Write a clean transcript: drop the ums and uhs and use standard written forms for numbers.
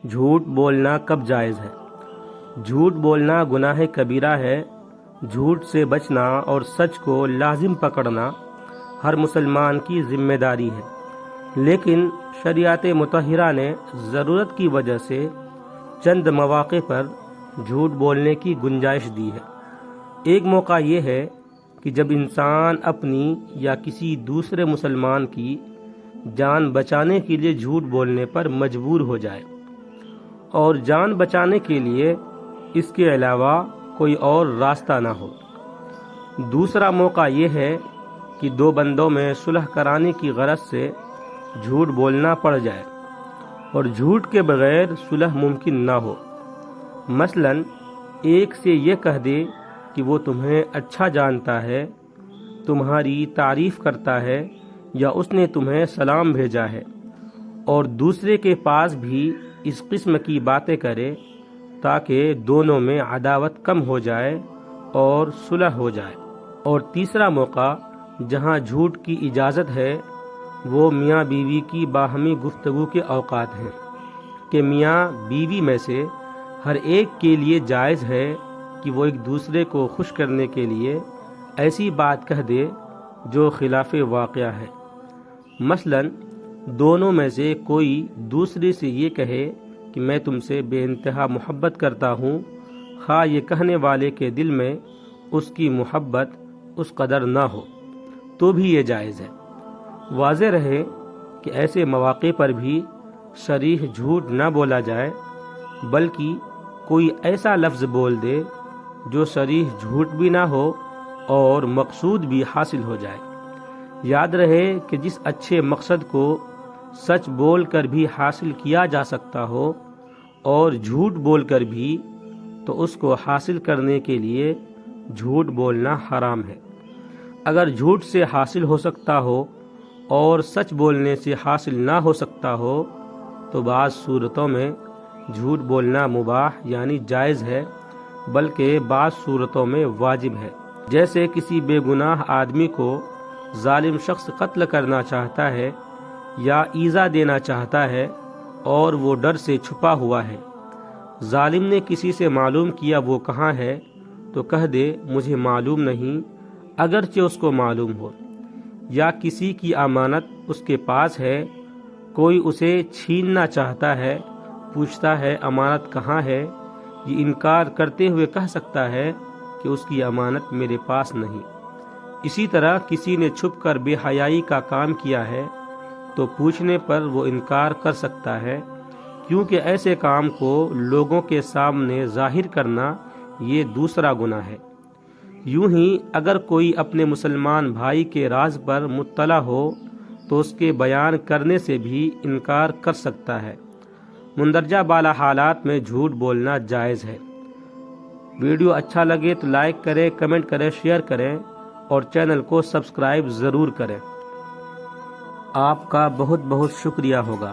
جھوٹ بولنا کب جائز ہے؟ جھوٹ بولنا گناہ کبیرہ ہے۔ جھوٹ سے بچنا اور سچ کو لازم پکڑنا ہر مسلمان کی ذمہ داری ہے، لیکن شریعت مطہرہ نے ضرورت کی وجہ سے چند مواقع پر جھوٹ بولنے کی گنجائش دی ہے۔ ایک موقع یہ ہے کہ جب انسان اپنی یا کسی دوسرے مسلمان کی جان بچانے کے لیے جھوٹ بولنے پر مجبور ہو جائے اور جان بچانے کے لیے اس کے علاوہ کوئی اور راستہ نہ ہو۔ دوسرا موقع یہ ہے کہ دو بندوں میں صلح کرانے کی غرض سے جھوٹ بولنا پڑ جائے اور جھوٹ کے بغیر صلح ممکن نہ ہو۔ مثلا ایک سے یہ کہہ دے کہ وہ تمہیں اچھا جانتا ہے، تمہاری تعریف کرتا ہے یا اس نے تمہیں سلام بھیجا ہے، اور دوسرے کے پاس بھی اس قسم کی باتیں کرے تاکہ دونوں میں عداوت کم ہو جائے اور صلح ہو جائے۔ اور تیسرا موقع جہاں جھوٹ کی اجازت ہے وہ میاں بیوی کی باہمی گفتگو کے اوقات ہیں کہ میاں بیوی میں سے ہر ایک کے لیے جائز ہے کہ وہ ایک دوسرے کو خوش کرنے کے لیے ایسی بات کہہ دے جو خلاف واقعہ ہے۔ مثلا دونوں میں سے کوئی دوسرے سے یہ کہے کہ میں تم سے بے انتہا محبت کرتا ہوں، خواہ یہ کہنے والے کے دل میں اس کی محبت اس قدر نہ ہو تو بھی یہ جائز ہے۔ واضح رہے کہ ایسے مواقع پر بھی صریح جھوٹ نہ بولا جائے، بلکہ کوئی ایسا لفظ بول دے جو صریح جھوٹ بھی نہ ہو اور مقصود بھی حاصل ہو جائے۔ یاد رہے کہ جس اچھے مقصد کو سچ بول کر بھی حاصل کیا جا سکتا ہو اور جھوٹ بول کر بھی، تو اس کو حاصل کرنے کے لیے جھوٹ بولنا حرام ہے۔ اگر جھوٹ سے حاصل ہو سکتا ہو اور سچ بولنے سے حاصل نہ ہو سکتا ہو تو بعض صورتوں میں جھوٹ بولنا مباح یعنی جائز ہے، بلکہ بعض صورتوں میں واجب ہے۔ جیسے کسی بے گناہ آدمی کو ظالم شخص قتل کرنا چاہتا ہے یا ایذا دینا چاہتا ہے اور وہ ڈر سے چھپا ہوا ہے، ظالم نے کسی سے معلوم کیا وہ کہاں ہے تو کہہ دے مجھے معلوم نہیں، اگرچہ اس کو معلوم ہو۔ یا کسی کی امانت اس کے پاس ہے، کوئی اسے چھیننا چاہتا ہے، پوچھتا ہے امانت کہاں ہے، یہ انکار کرتے ہوئے کہہ سکتا ہے کہ اس کی امانت میرے پاس نہیں۔ اسی طرح کسی نے چھپ کر بے حیائی کا کام کیا ہے تو پوچھنے پر وہ انکار کر سکتا ہے، کیونکہ ایسے کام کو لوگوں کے سامنے ظاہر کرنا یہ دوسرا گناہ ہے۔ یوں ہی اگر کوئی اپنے مسلمان بھائی کے راز پر مطلع ہو تو اس کے بیان کرنے سے بھی انکار کر سکتا ہے۔ مندرجہ بالا حالات میں جھوٹ بولنا جائز ہے۔ ویڈیو اچھا لگے تو لائک کریں، کمنٹ کریں، شیئر کریں اور چینل کو سبسکرائب ضرور کریں۔ آپ کا بہت بہت شکریہ ہوگا۔